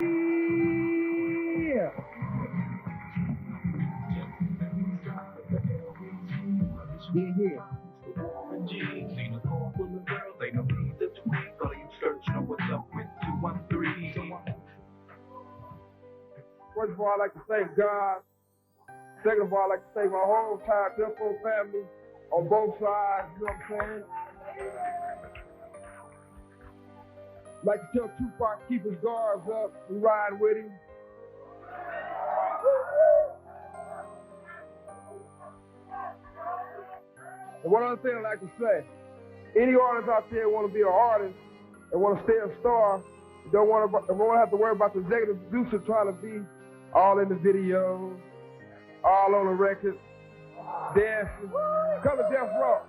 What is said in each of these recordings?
Yeah. Yeah, yeah. First of all, I'd like to thank God. Second of all, I'd like to thank my whole entire Temple family on both sides, you know what I'm saying? I'd like to tell Tupac to keep his guards up, we ride with him. And one other thing I'd like to say, any artists out there want to be an artist and want to stay a star, don't want to have to worry about the executive producer trying to be all in the videos, all on the records, dancing. Come to Death Row.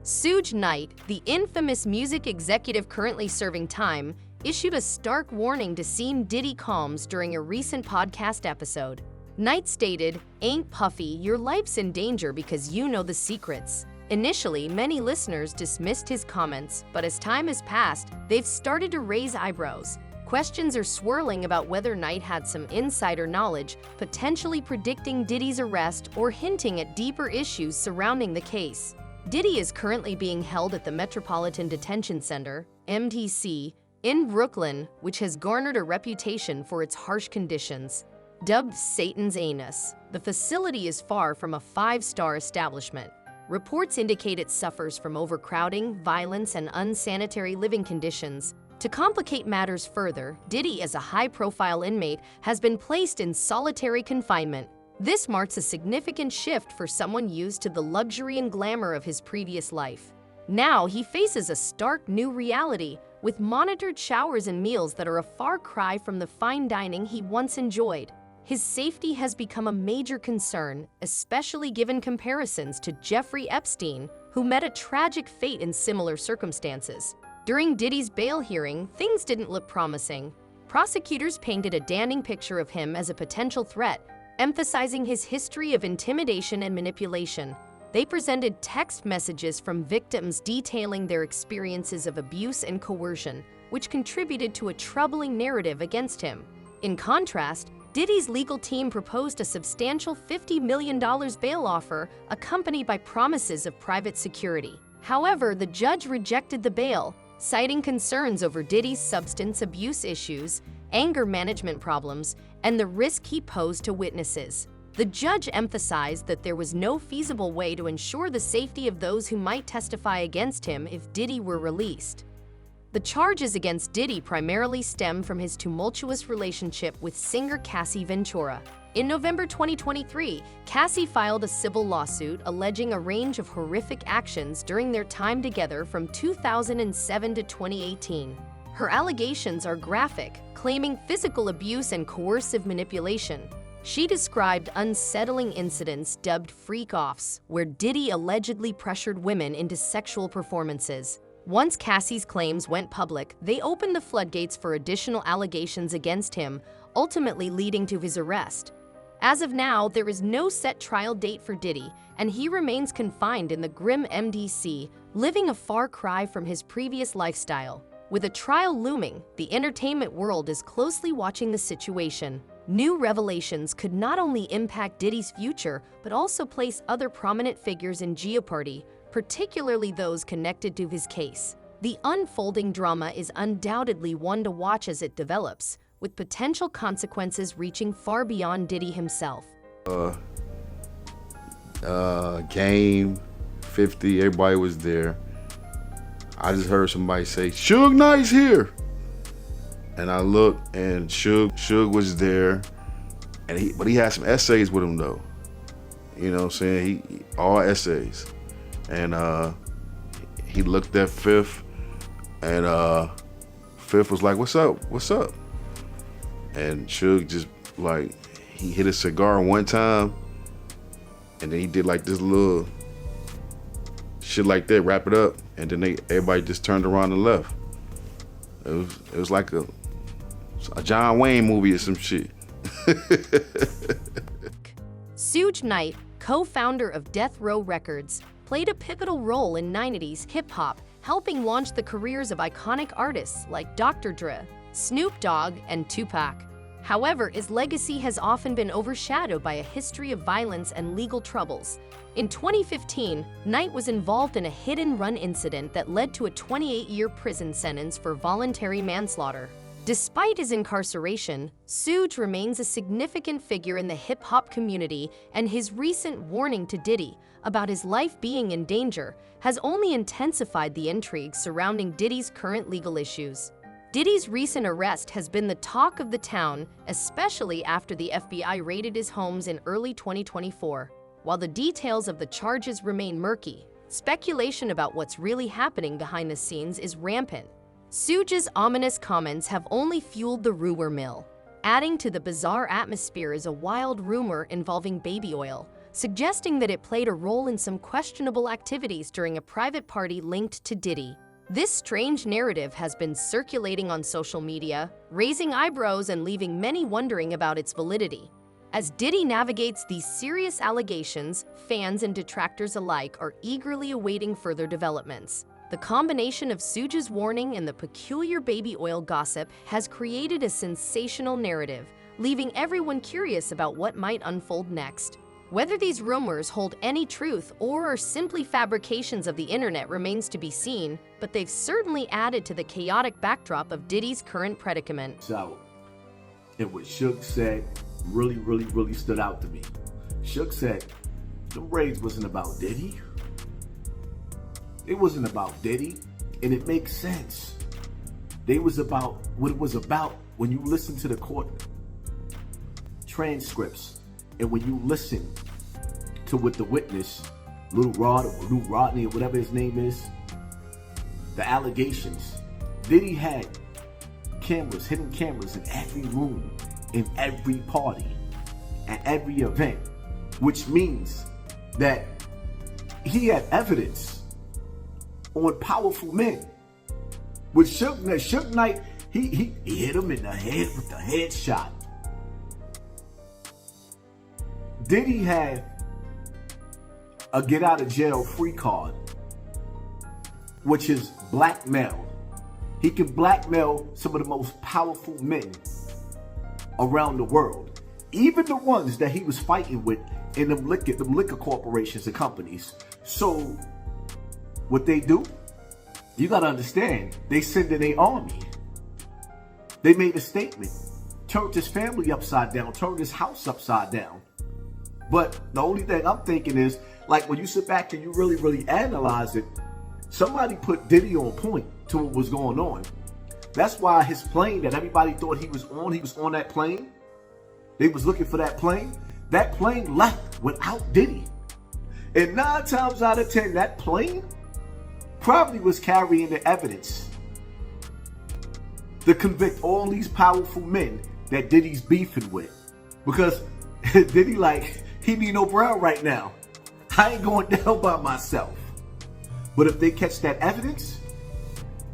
Suge Knight, the infamous music executive currently serving time, issued a stark warning to Scene Diddy Combs during a recent podcast episode. Knight stated, "Ain't Puffy, your life's in danger because you know the secrets." Initially, many listeners dismissed his comments, but as time has passed, they've started to raise eyebrows. Questions are swirling about whether Knight had some insider knowledge, potentially predicting Diddy's arrest or hinting at deeper issues surrounding the case. Diddy is currently being held at the Metropolitan Detention Center, MDC, in Brooklyn, which has garnered a reputation for its harsh conditions. Dubbed Satan's Anus, the facility is far from a five-star establishment. Reports indicate it suffers from overcrowding, violence, and unsanitary living conditions. To complicate matters further, Diddy, as a high-profile inmate, has been placed in solitary confinement. This marks a significant shift for someone used to the luxury and glamour of his previous life. Now he faces a stark new reality, with monitored showers and meals that are a far cry from the fine dining he once enjoyed. His safety has become a major concern, especially given comparisons to Jeffrey Epstein, who met a tragic fate in similar circumstances. During Diddy's bail hearing, things didn't look promising. Prosecutors painted a damning picture of him as a potential threat, emphasizing his history of intimidation and manipulation. They presented text messages from victims detailing their experiences of abuse and coercion, which contributed to a troubling narrative against him. In contrast, Diddy's legal team proposed a substantial $50 million bail offer, accompanied by promises of private security. However, the judge rejected the bail, citing concerns over Diddy's substance abuse issues, anger management problems, and the risk he posed to witnesses. The judge emphasized that there was no feasible way to ensure the safety of those who might testify against him if Diddy were released. The charges against Diddy primarily stem from his tumultuous relationship with singer Cassie Ventura. In November 2023, Cassie filed a civil lawsuit alleging a range of horrific actions during their time together from 2007 to 2018. Her allegations are graphic, claiming physical abuse and coercive manipulation. She described unsettling incidents dubbed freak-offs, where Diddy allegedly pressured women into sexual performances. Once Cassie's claims went public, they opened the floodgates for additional allegations against him, ultimately leading to his arrest. As of now, there is no set trial date for Diddy, and he remains confined in the grim MDC, living a far cry from his previous lifestyle. With a trial looming, the entertainment world is closely watching the situation. New revelations could not only impact Diddy's future, but also place other prominent figures in jeopardy, particularly those connected to his case. The unfolding drama is undoubtedly one to watch as it develops, with potential consequences reaching far beyond Diddy himself. Game 50, everybody was there. I just heard somebody say, "Suge Knight's here." And I looked, and Suge was there, and but he had some essays with him though. You know what I'm saying? He all essays. And he looked at Fifth, and Fifth was like, "What's up? What's up?" And Suge just like, he hit a cigar one time, and then he did like this little shit like that, wrap it up, and then everybody just turned around and left. It was like a John Wayne movie or some shit. Suge Knight, co-founder of Death Row Records, played a pivotal role in 90s hip-hop, helping launch the careers of iconic artists like Dr. Dre, Snoop Dogg, and Tupac. However, his legacy has often been overshadowed by a history of violence and legal troubles. In 2015, Knight was involved in a hit-and-run incident that led to a 28-year prison sentence for voluntary manslaughter. Despite his incarceration, Suge remains a significant figure in the hip-hop community, and his recent warning to Diddy about his life being in danger has only intensified the intrigue surrounding Diddy's current legal issues. Diddy's recent arrest has been the talk of the town, especially after the FBI raided his homes in early 2024. While the details of the charges remain murky, speculation about what's really happening behind the scenes is rampant. Suge's ominous comments have only fueled the rumor mill. Adding to the bizarre atmosphere is a wild rumor involving baby oil, suggesting that it played a role in some questionable activities during a private party linked to Diddy. This strange narrative has been circulating on social media, raising eyebrows and leaving many wondering about its validity. As Diddy navigates these serious allegations, fans and detractors alike are eagerly awaiting further developments. The combination of Suge's warning and the peculiar baby oil gossip has created a sensational narrative, leaving everyone curious about what might unfold next. Whether these rumors hold any truth or are simply fabrications of the internet remains to be seen, but they've certainly added to the chaotic backdrop of Diddy's current predicament. So, and what Suge said really stood out to me. Suge said, the raids wasn't about Diddy. It wasn't about Diddy, and it makes sense. They was about what it was about when you listen to the court transcripts. And when you listen to what the witness, Lil Rodney or whatever his name is, the allegations, Diddy had cameras, hidden cameras in every room, in every party, at every event, which means that he had evidence on powerful men. With Suge Knight, he hit him in the head with the headshot. Diddy had a get out of jail free card, which is blackmail. He can blackmail some of the most powerful men around the world, even the ones that he was fighting with in them liquor corporations and companies. So what they do, you gotta understand, they send in their army. They made a statement, turned his family upside down, turned his house upside down. But the only thing I'm thinking is, like, when you sit back and you really analyze it, somebody put Diddy on point to what was going on. That's why his plane that everybody thought he was on that plane. They was looking for that plane. That plane left without Diddy. And 9 times out of 10, that plane probably was carrying the evidence to convict all these powerful men that Diddy's beefing with. Because Diddy, like, he need no brown right now. I ain't going down by myself. But if they catch that evidence,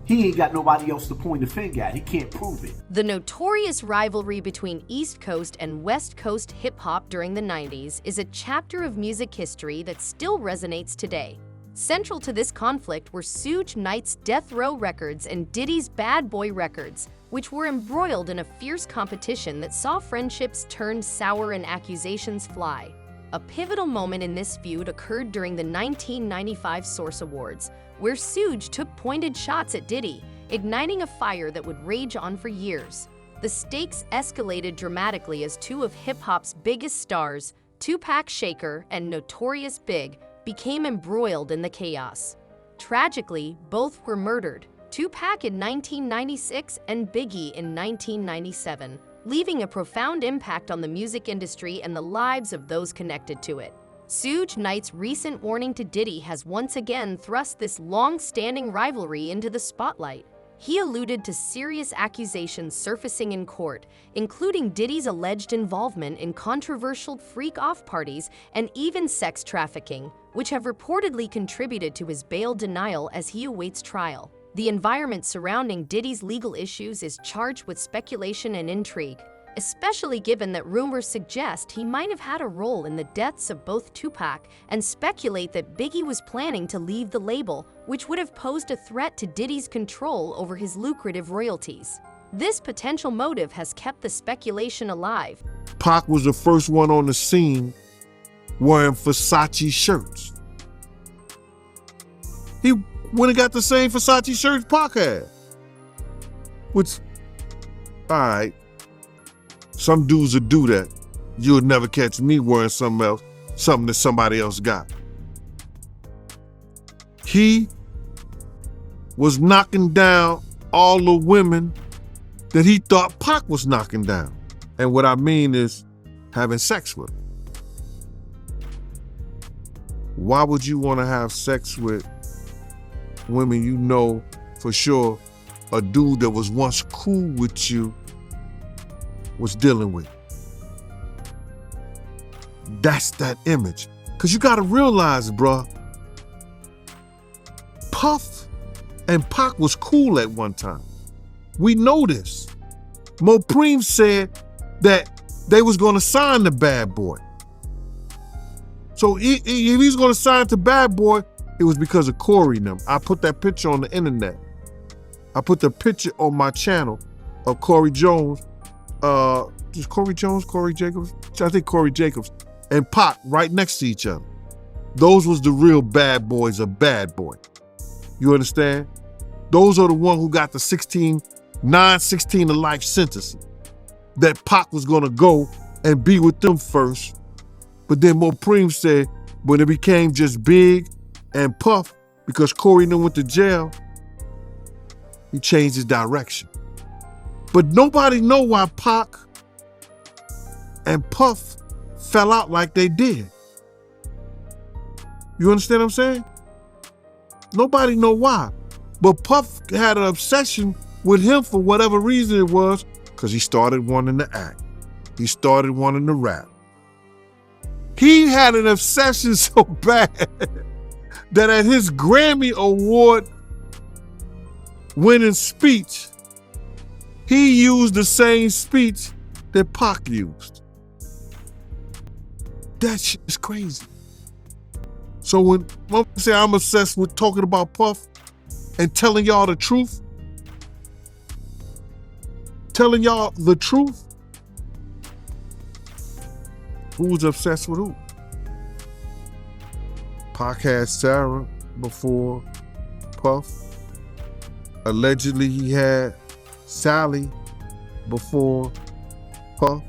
he ain't got nobody else to point the finger at. He can't prove it. The notorious rivalry between East Coast and West Coast hip-hop during the 90s is a chapter of music history that still resonates today. Central to this conflict were Suge Knight's Death Row Records and Diddy's Bad Boy Records, which were embroiled in a fierce competition that saw friendships turn sour and accusations fly. A pivotal moment in this feud occurred during the 1995 Source Awards, where Suge took pointed shots at Diddy, igniting a fire that would rage on for years. The stakes escalated dramatically as two of hip-hop's biggest stars, Tupac Shakur and Notorious Big, became embroiled in the chaos. Tragically, both were murdered, Tupac in 1996 and Biggie in 1997, leaving a profound impact on the music industry and the lives of those connected to it. Suge Knight's recent warning to Diddy has once again thrust this long-standing rivalry into the spotlight. He alluded to serious accusations surfacing in court, including Diddy's alleged involvement in controversial freak-off parties and even sex trafficking, which have reportedly contributed to his bail denial as he awaits trial. The environment surrounding Diddy's legal issues is charged with speculation and intrigue. especially given that rumors suggest he might have had a role in the deaths of both Tupac and speculate that Biggie was planning to leave the label, which would have posed a threat to Diddy's control over his lucrative royalties. This potential motive has kept the speculation alive. Pac was the first one on the scene wearing Versace shirts. He went and got the same Versace shirts Pac had. Which, all right, some dudes would do that. You would never catch me wearing something else, something that somebody else got. He was knocking down all the women that he thought Pac was knocking down. And what I mean is having sex with them. Why would you want to have sex with women you know for sure a dude that was once cool with you was dealing with? That's that image. Because you got to realize, bruh, Puff and Pac was cool at one time. We know this. Mopreme said that they was going to sign the Bad Boy. So if he's going to sign to Bad Boy, it was because of Corey and them. I put that picture on the internet. I put the picture on my channel of Corey Jones. Is Corey Jones, Corey Jacobs? I think Corey Jacobs and Pac right next to each other. Those was the real bad boys of Bad Boy. You understand? Those are the ones who got the 16 to life sentences. That Pac was gonna go and be with them first. But then Mopreme said when it became just Big and Puff, because Corey knew went to jail, he changed his direction. But nobody know why Pac and Puff fell out like they did. You understand what I'm saying? Nobody know why. But Puff had an obsession with him for whatever reason it was, because he started wanting to act. He started wanting to rap. He had an obsession so bad that at his Grammy Award winning speech, he used the same speech that Pac used. That shit is crazy. So when I say I'm obsessed with talking about Puff and telling y'all the truth, who's obsessed with who? Pac had Sarah before Puff. Allegedly he had Sally before Puff.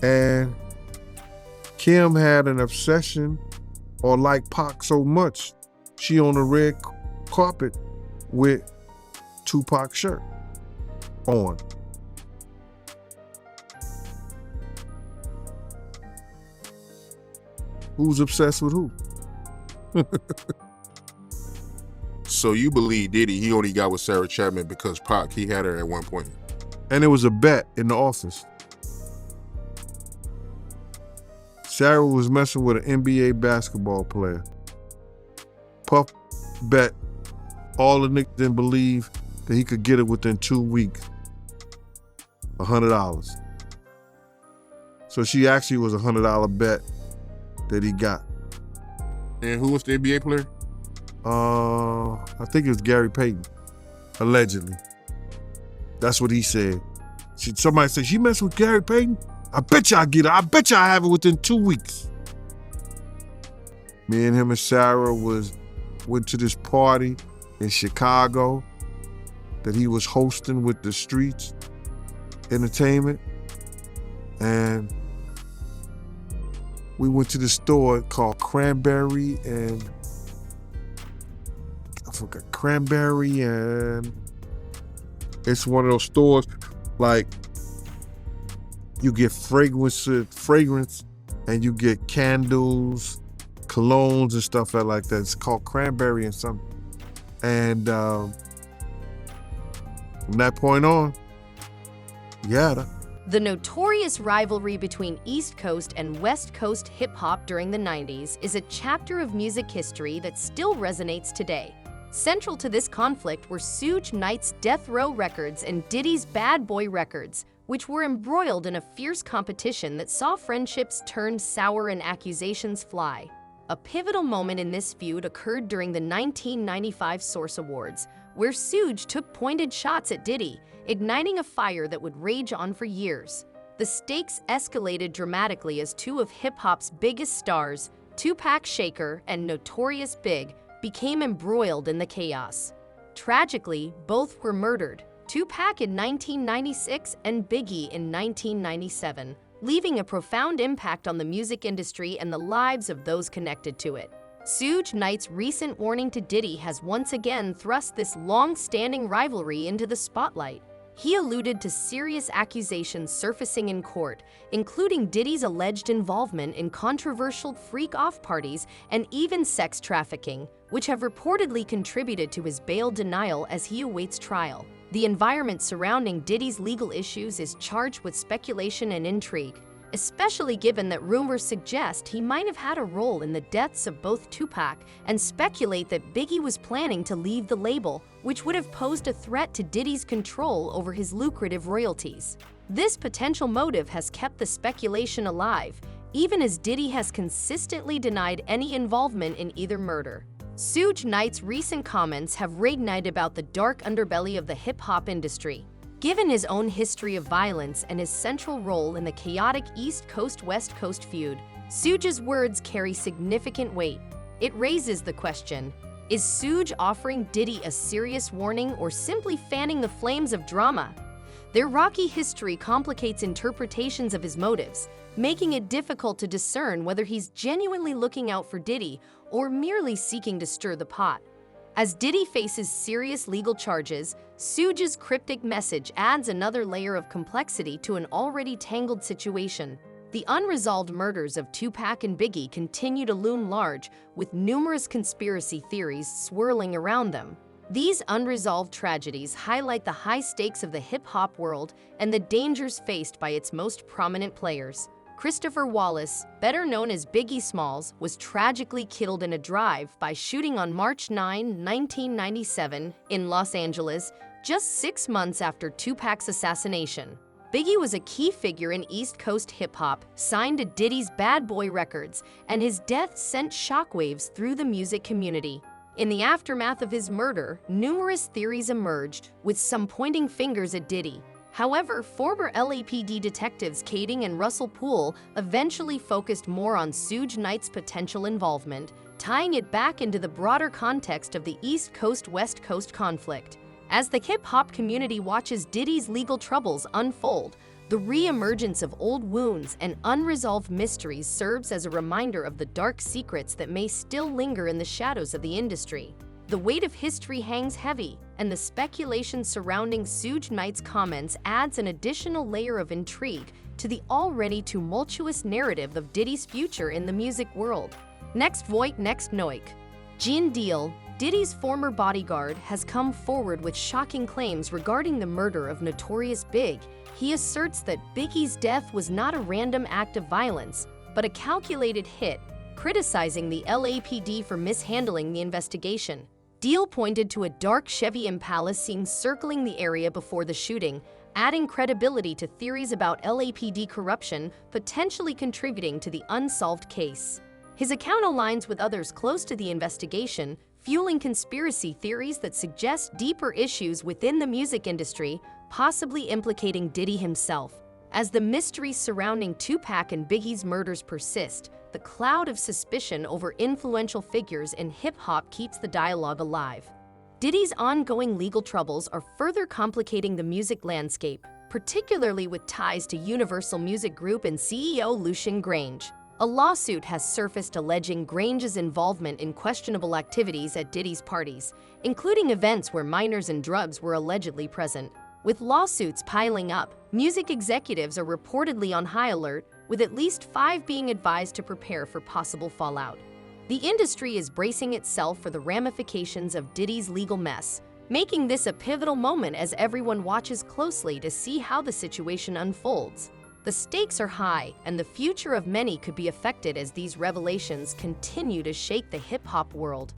And Kim had an obsession or liked Pac so much, she on the red carpet with Tupac's shirt on. Who's obsessed with who? So you believe Diddy, he only got with Sarah Chapman because Pac, he had her at one point. And it was a bet in the office. Sarah was messing with an NBA basketball player. Puff bet all the niggas didn't believe that he could get it within 2 weeks. $100. So she actually was a $100 bet that he got. And who was the NBA player? I think it was Gary Payton, allegedly. That's what he said. Somebody said, she messed with Gary Payton? I bet you I get it. I bet you I have it within 2 weeks. Me and him and Sarah went to this party in Chicago that he was hosting with the Streets Entertainment. And we went to this store called Cranberry and it's one of those stores like you get fragrance and you get candles, colognes and stuff like that. It's called Cranberry and something. And from that point on, yeah. The notorious rivalry between East Coast and West Coast hip-hop during the 90s is a chapter of music history that still resonates today. Central to this conflict were Suge Knight's Death Row Records and Diddy's Bad Boy Records, which were embroiled in a fierce competition that saw friendships turn sour and accusations fly. A pivotal moment in this feud occurred during the 1995 Source Awards, where Suge took pointed shots at Diddy, igniting a fire that would rage on for years. The stakes escalated dramatically as two of hip-hop's biggest stars, Tupac Shakur and Notorious Big, became embroiled in the chaos. Tragically, both were murdered, Tupac in 1996 and Biggie in 1997, leaving a profound impact on the music industry and the lives of those connected to it. Suge Knight's recent warning to Diddy has once again thrust this long-standing rivalry into the spotlight. He alluded to serious accusations surfacing in court, including Diddy's alleged involvement in controversial freak-off parties and even sex trafficking, which have reportedly contributed to his bail denial as he awaits trial. The environment surrounding Diddy's legal issues is charged with speculation and intrigue, especially given that rumors suggest he might have had a role in the deaths of both Tupac and speculate that Biggie was planning to leave the label, which would have posed a threat to Diddy's control over his lucrative royalties. This potential motive has kept the speculation alive, even as Diddy has consistently denied any involvement in either murder. Suge Knight's recent comments have reignited about the dark underbelly of the hip-hop industry. Given his own history of violence and his central role in the chaotic East Coast-West Coast feud, Suge's words carry significant weight. It raises the question, is Suge offering Diddy a serious warning or simply fanning the flames of drama? Their rocky history complicates interpretations of his motives, making it difficult to discern whether he's genuinely looking out for Diddy or merely seeking to stir the pot. As Diddy faces serious legal charges, Suge's cryptic message adds another layer of complexity to an already tangled situation. The unresolved murders of Tupac and Biggie continue to loom large, with numerous conspiracy theories swirling around them. These unresolved tragedies highlight the high stakes of the hip-hop world and the dangers faced by its most prominent players. Christopher Wallace, better known as Biggie Smalls, was tragically killed in a drive-by shooting on March 9, 1997, in Los Angeles, just 6 months after Tupac's assassination. Biggie was a key figure in East Coast hip-hop, signed to Diddy's Bad Boy Records, and his death sent shockwaves through the music community. In the aftermath of his murder, numerous theories emerged, with some pointing fingers at Diddy. However, former LAPD detectives Kading and Russell Poole eventually focused more on Suge Knight's potential involvement, tying it back into the broader context of the East Coast-West Coast conflict. As the hip-hop community watches Diddy's legal troubles unfold, the re-emergence of old wounds and unresolved mysteries serves as a reminder of the dark secrets that may still linger in the shadows of the industry. The weight of history hangs heavy, and the speculation surrounding Suge Knight's comments adds an additional layer of intrigue to the already tumultuous narrative of Diddy's future in the music world. Next Noik. Gene Deal, Diddy's former bodyguard, has come forward with shocking claims regarding the murder of Notorious Big. He asserts that Biggie's death was not a random act of violence, but a calculated hit, criticizing the LAPD for mishandling the investigation. Deal pointed to a dark Chevy Impala seen circling the area before the shooting, adding credibility to theories about LAPD corruption potentially contributing to the unsolved case. His account aligns with others close to the investigation, fueling conspiracy theories that suggest deeper issues within the music industry, possibly implicating Diddy himself. As the mysteries surrounding Tupac and Biggie's murders persist, the cloud of suspicion over influential figures in hip-hop keeps the dialogue alive. Diddy's ongoing legal troubles are further complicating the music landscape, particularly with ties to Universal Music Group and CEO Lucian Grange. A lawsuit has surfaced alleging Grange's involvement in questionable activities at Diddy's parties, including events where minors and drugs were allegedly present. With lawsuits piling up, music executives are reportedly on high alert, with at least 5 being advised to prepare for possible fallout. The industry is bracing itself for the ramifications of Diddy's legal mess, making this a pivotal moment as everyone watches closely to see how the situation unfolds. The stakes are high, and the future of many could be affected as these revelations continue to shake the hip-hop world.